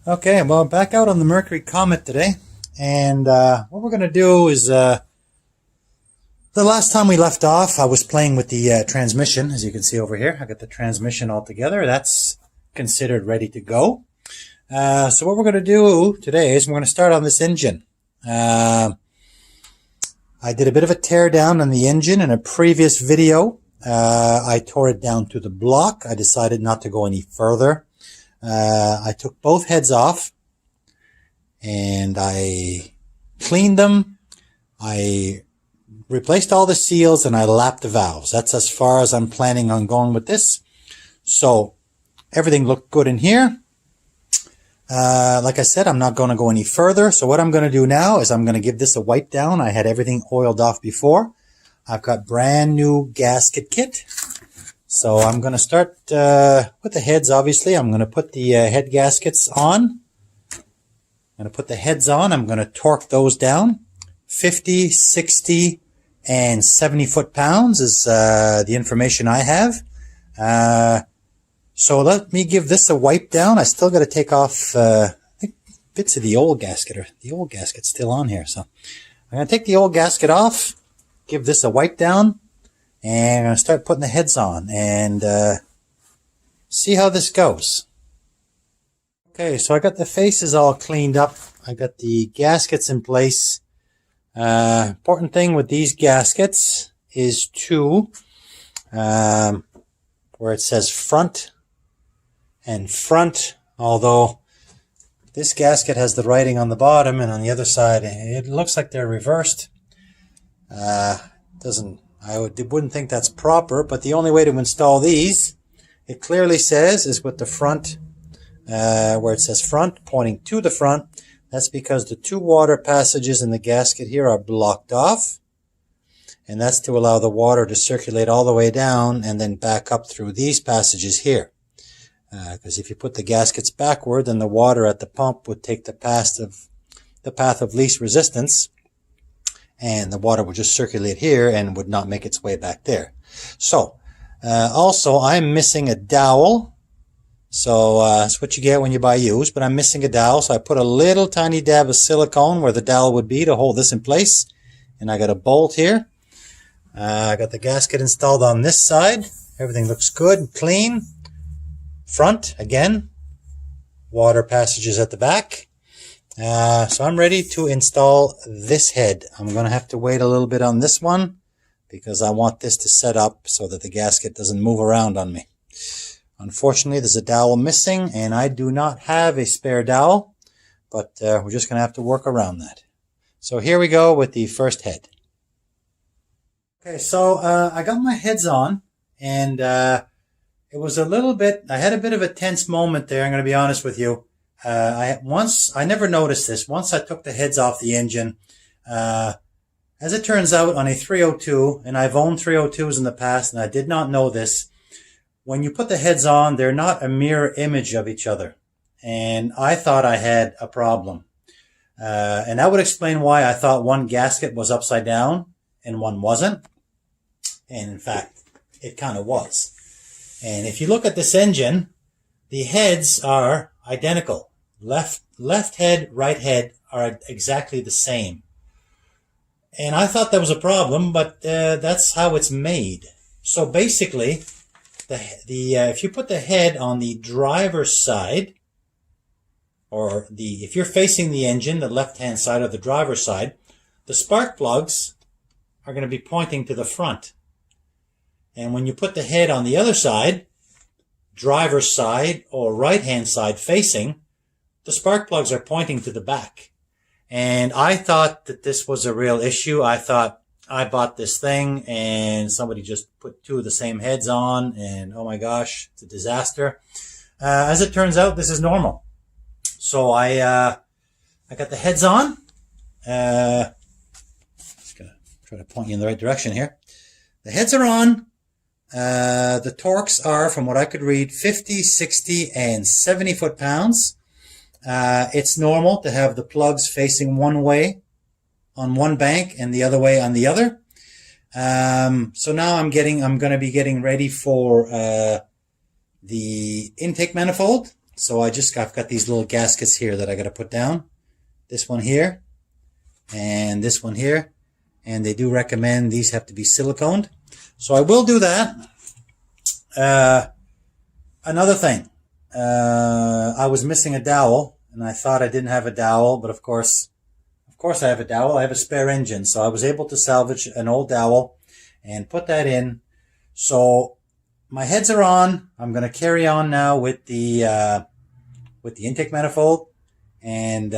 Okay, well, back out on the Mercury Comet today, and what we're going to do is, the last time we left off, I was playing with the transmission, as you can see over here. I got the transmission all together. That's considered ready to go. So what we're going to do today is we're going to start on this engine. I did a bit of a tear down on the engine in a previous video. I tore it down to the block. I decided not to go any further. I took both heads off and I cleaned them. I replaced all the seals and I lapped the valves. That's as far as I'm planning on going with this. So everything looked good in here. Like I said, I'm not going to go any further. So what I'm going to do now is I'm going to give this a wipe down. I had everything oiled off before. I've got brand new gasket kit. So I'm going to start with the heads, obviously. I'm going to put the head gaskets on. I'm going to put the heads on. I'm going to torque those down. 50, 60, and 70 foot-pounds is the information I have. So let me give this a wipe down. I still got to take off I think bits of the old gasket, or the old gasket's still on here. So I'm going to take the old gasket off, give this a wipe down, and I'm going to start putting the heads on and see how this goes. Okay, so I got the faces all cleaned up. I got the gaskets in place. Important thing with these gaskets is to, where it says front and front, although this gasket has the writing on the bottom and on the other side it looks like they're reversed. I wouldn't think that's proper, but the only way to install these, it clearly says, is with the front, where it says front, pointing to the front. That's because the two water passages in the gasket here are blocked off, and that's to allow the water to circulate all the way down and then back up through these passages here. Because if you put the gaskets backward, then the water at the pump would take the path of least resistance, and the water would just circulate here and would not make its way back there. So, also I'm missing a dowel. So that's what you get when you buy used, but I'm missing a dowel. So I put a little tiny dab of silicone where the dowel would be to hold this in place. And I got a bolt here. I got the gasket installed on this side. Everything looks good and clean. Front, again, water passages at the back. So I'm ready to install this head. I'm going to have to wait a little bit on this one because I want this to set up so that the gasket doesn't move around on me. Unfortunately, there's a dowel missing and I do not have a spare dowel, but we're just going to have to work around that. So here we go with the first head. Okay, so I got my heads on, and it was a little bit, I had a bit of a tense moment there, I'm going to be honest with you. I never noticed this. Once I took the heads off the engine, as it turns out, on a 302, and I've owned 302s in the past, and I did not know this, when you put the heads on, they're not a mirror image of each other. And I thought I had a problem. And that would explain why I thought one gasket was upside down and one wasn't. And in fact, it kind of was. And if you look at this engine, the heads are identical. Left head, right head are exactly the same. And I thought that was a problem, but that's how it's made. So basically, if you put the head on the driver's side, or if you're facing the engine, the left-hand side of the driver's side, the spark plugs are going to be pointing to the front. And when you put the head on the other side, driver's side or right-hand side facing, the spark plugs are pointing to the back. And I thought that this was a real issue. I thought I bought this thing and somebody just put two of the same heads on, and oh my gosh, it's a disaster. As it turns out, this is normal. So I got the heads on. Just gonna try to point you in the right direction here. The heads are on. The torques are, from what I could read, 50, 60, and 70 foot-pounds. It's normal to have the plugs facing one way on one bank and the other way on the other. So now I'm going to be getting ready for the intake manifold So I've got these little gaskets here that I got to put down. This one here and this one here. And they do recommend these have to be siliconed. So I will do that. Another thing. I was missing a dowel and I thought I didn't have a dowel, but of course I have a dowel. I have a spare engine. So I was able to salvage an old dowel and put that in. So my heads are on. I'm going to carry on now with the intake manifold. And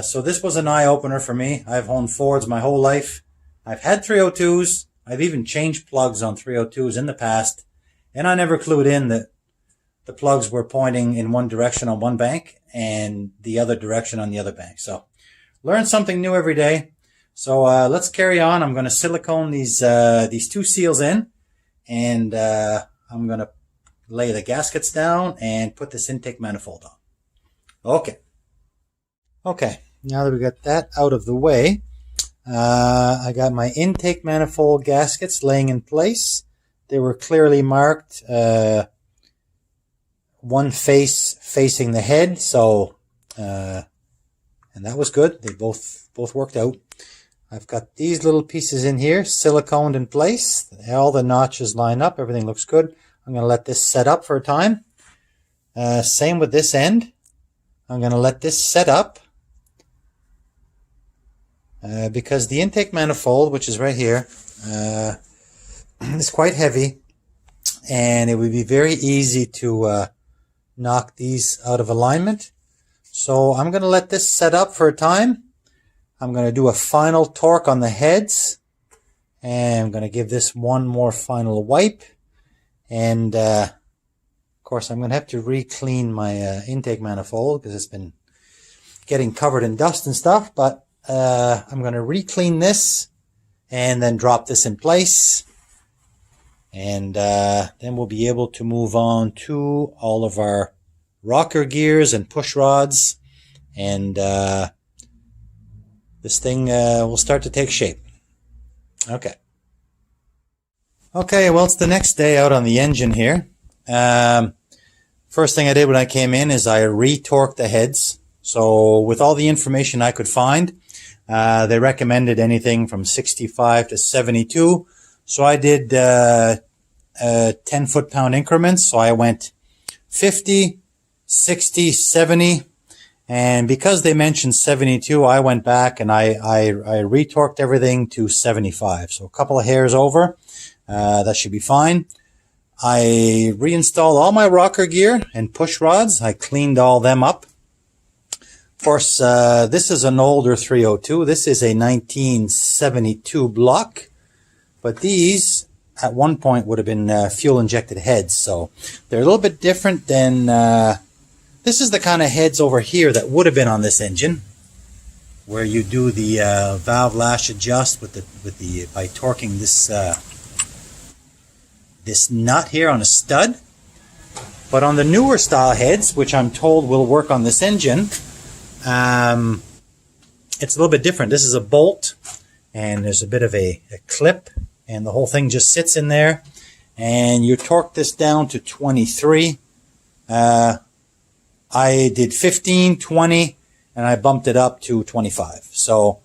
so this was an eye-opener for me. I've owned Fords my whole life. I've had 302s. I've even changed plugs on 302s in the past. And I never clued in that the plugs were pointing in one direction on one bank and the other direction on the other bank. So learn something new every day. So let's carry on. I'm going to silicone these two seals in. And I'm going to lay the gaskets down and put this intake manifold on. Okay, now that we got that out of the way, I got my intake manifold gaskets laying in place. They were clearly marked, one face facing the head, so and that was good. They both worked out. I've got these little pieces in here, siliconed in place. All the notches line up. Everything looks good. I'm going to let this set up for a time. Same with this end. I'm going to let this set up because the intake manifold, which is right here, is quite heavy, and it would be very easy to knock these out of alignment. So I'm going to let this set up for a time. I'm going to do a final torque on the heads, and I'm going to give this one more final wipe. And of course, I'm going to have to re-clean my intake manifold because it's been getting covered in dust and stuff. But I'm going to re-clean this and then drop this in place. And then we'll be able to move on to all of our rocker gears and push rods. And this thing will start to take shape. Okay, well, it's the next day out on the engine here. First thing I did when I came in is I re-torqued the heads. So with all the information I could find, they recommended anything from 65 to 72. So I did 10 foot-pound increments. So I went 50, 60, 70. And because they mentioned 72, I went back and I retorqued everything to 75. So a couple of hairs over. That should be fine. I reinstalled all my rocker gear and push rods. I cleaned all them up. Of course, this is an older 302. This is a 1972 block. But these, at one point, would have been fuel-injected heads. So they're a little bit different than... this is the kind of heads over here that would have been on this engine, where you do the valve lash adjust by torquing this nut here on a stud. But on the newer style heads, which I'm told will work on this engine, it's a little bit different. This is a bolt, and there's a bit of a clip, and the whole thing just sits in there, and you torque this down to 23. I did 15, 20, and I bumped it up to 25. So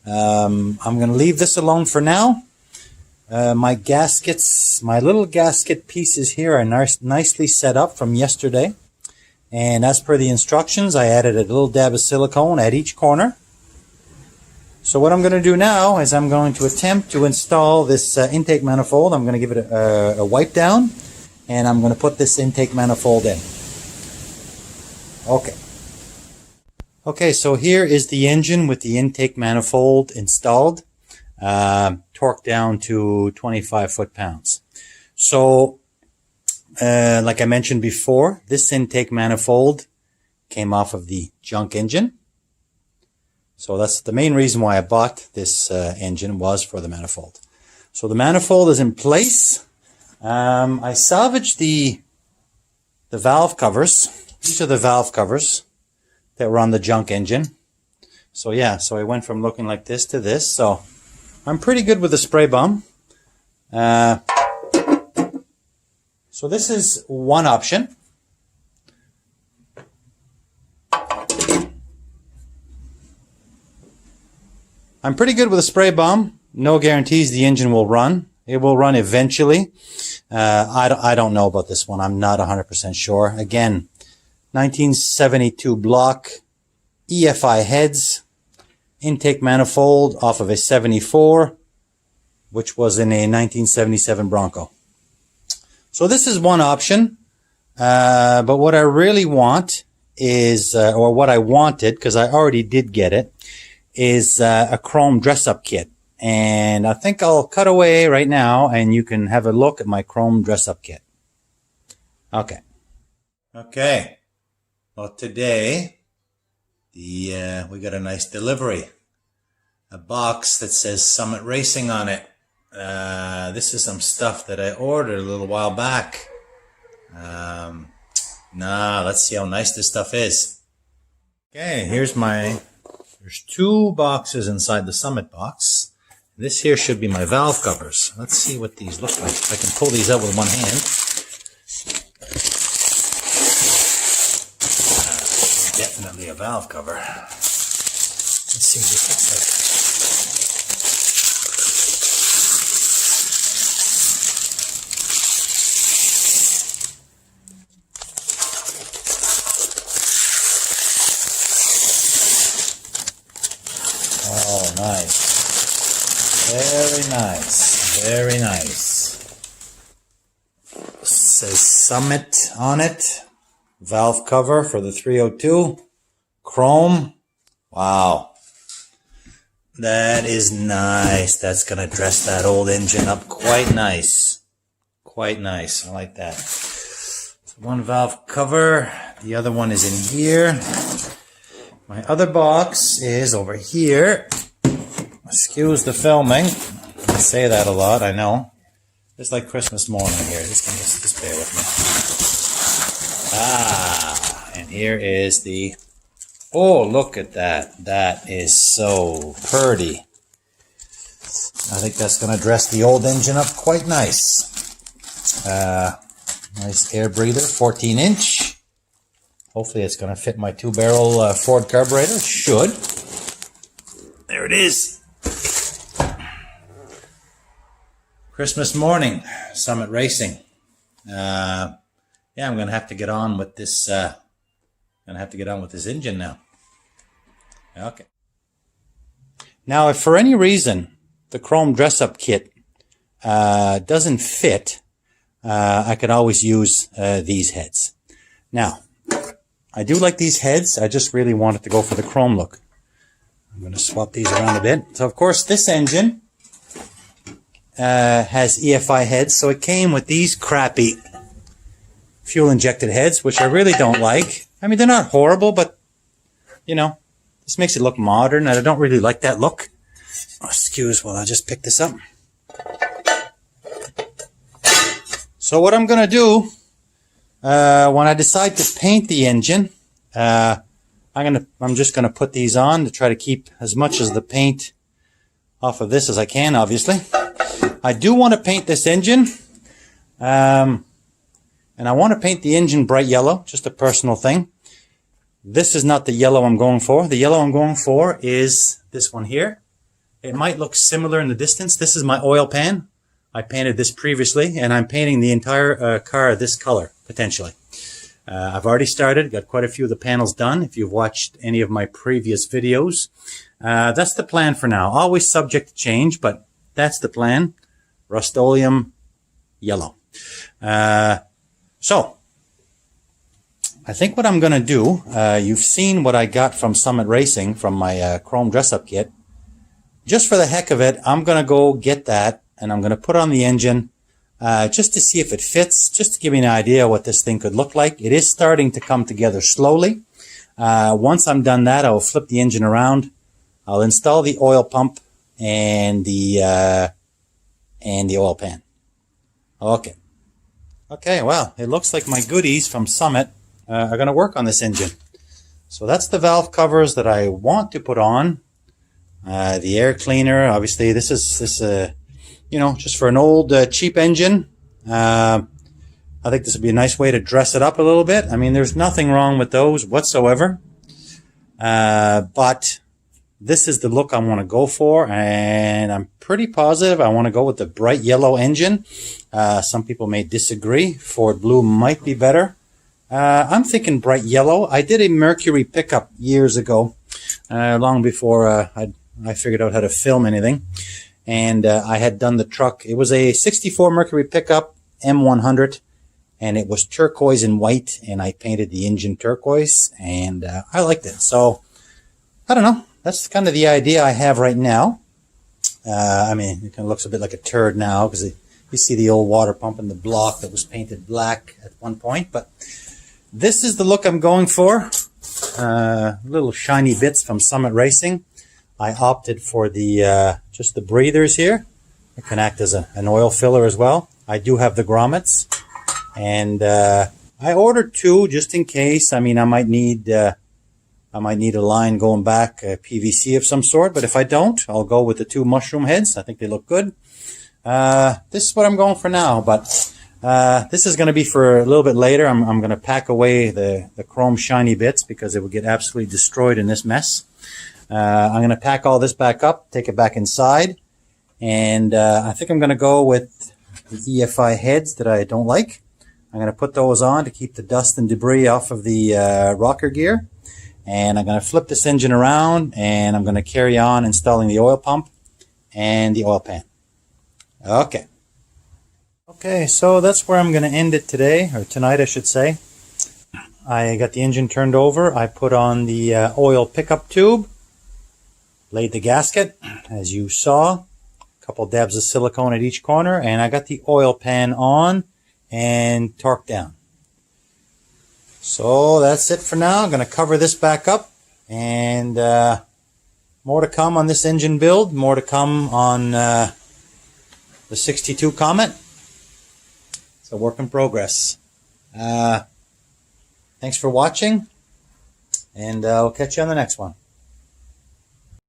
I'm going to leave this alone for now. My gaskets, my little gasket pieces here are nicely set up from yesterday. And as per the instructions, I added a little dab of silicone at each corner. So what I'm going to do now is I'm going to attempt to install this intake manifold. I'm going to give it a wipe down, and I'm going to put this intake manifold in. Okay, so here is the engine with the intake manifold installed, torqued down to 25 foot-pounds. So, like I mentioned before, this intake manifold came off of the junk engine. So that's the main reason why I bought this engine, was for the manifold. So the manifold is in place. I salvaged the valve covers. These are the valve covers that were on the junk engine. So yeah, so I went from looking like this to this. So I'm pretty good with the spray bum. So this is one option. I'm pretty good with a spray bomb. No guarantees the engine will run. It will run eventually. I don't know about this one. I'm not 100% sure. Again, 1972 block, EFI heads, intake manifold off of a 74, which was in a 1977 Bronco. So this is one option. But what I really want is, or what I wanted, because I already did get it, is a chrome dress-up kit. And I think I'll cut away right now and you can have a look at my chrome dress-up kit. Okay. Okay. Well, today, we got a nice delivery. A box that says Summit Racing on it. This is some stuff that I ordered a little while back. Let's see how nice this stuff is. Okay, there's two boxes inside the Summit box. This here should be my valve covers. Let's see what these look like. If I can pull these out with one hand. Definitely a valve cover. Let's see what this looks like. Oh, nice. Very nice. Very nice. It says Summit on it. Valve cover for the 302. Chrome. Wow. That is nice. That's going to dress that old engine up quite nice. Quite nice. I like that. So one valve cover. The other one is in here. My other box is over here. Excuse the filming. I say that a lot, I know. It's like Christmas morning here. Just bear with me. And here is the... Oh, look at that. That is so pretty. I think that's going to dress the old engine up quite nice. Nice air breather, 14-inch. Hopefully it's going to fit my 2-barrel Ford carburetor. It should. There it is. Christmas morning, Summit Racing. Yeah, I'm going to have to get on with this. Engine now. Okay. Now, if for any reason the chrome dress-up kit doesn't fit, I could always use these heads. Now, I do like these heads. I just really wanted to go for the chrome look. I'm going to swap these around a bit. So, of course, this engine has EFI heads, so it came with these crappy fuel-injected heads, which I really don't like. I mean, they're not horrible, but, you know, this makes it look modern, and I don't really like that look. Oh, excuse while I just pick this up. So what I'm going to do, when I decide to paint the engine, I'm just going to put these on to try to keep as much of the paint off of this as I can, obviously. I do want to paint this engine, and I want to paint the engine bright yellow, just a personal thing. This is not the yellow I'm going for. The yellow I'm going for is this one here. It might look similar in the distance. This is my oil pan. I painted this previously, and I'm painting the entire car this color, potentially. I've already started, got quite a few of the panels done. If you've watched any of my previous videos, that's the plan for now. Always subject to change, but that's the plan. Rust-Oleum yellow. So, I think what I'm going to do, you've seen what I got from Summit Racing, from my chrome dress-up kit. Just for the heck of it, I'm going to go get that, and I'm going to put on the engine, just to see if it fits, just to give you an idea what this thing could look like. It is starting to come together slowly. Once I'm done that, I'll flip the engine around. I'll install the oil pump and the oil pan. Okay. Okay, well, it looks like my goodies from Summit are going to work on this engine. So that's the valve covers that I want to put on. The air cleaner, obviously, this is you know, just for an old cheap engine. I think this would be a nice way to dress it up a little bit. I mean, there's nothing wrong with those whatsoever. But this is the look I want to go for, and I'm pretty positive I want to go with the bright yellow engine. Some people may disagree. Ford Blue might be better. I'm thinking bright yellow. I did a Mercury pickup years ago, long before I figured out how to film anything. And I had done the truck. It was a 64 Mercury pickup, M100, and it was turquoise and white, and I painted the engine turquoise, and I liked it. So, I don't know. That's kind of the idea I have right now. I mean, it kind of looks a bit like a turd now, because you see the old water pump in the block that was painted black at one point, but this is the look I'm going for. Little shiny bits from Summit Racing. I opted for the just the breathers here. It can act as an oil filler as well. I do have the grommets, and I ordered 2 just in case. I mean, I might need a line going back, PVC of some sort. But if I don't, I'll go with the 2 mushroom heads. I think they look good. This is what I'm going for now. But this is going to be for a little bit later. I'm going to pack away the chrome shiny bits because it would get absolutely destroyed in this mess. I'm going to pack all this back up, take it back inside, and I think I'm going to go with the EFI heads that I don't like. I'm going to put those on to keep the dust and debris off of the rocker gear, and I'm going to flip this engine around, and I'm going to carry on installing the oil pump and the oil pan. Okay, so that's where I'm going to end it today, or tonight I should say. I got the engine turned over. I put on the oil pickup tube, laid the gasket, as you saw, a couple dabs of silicone at each corner, and I got the oil pan on and torqued down. So that's it for now. I'm going to cover this back up, and more to come on this engine build, more to come on the 62 Comet. It's a work in progress. Thanks for watching, and I'll catch you on the next one.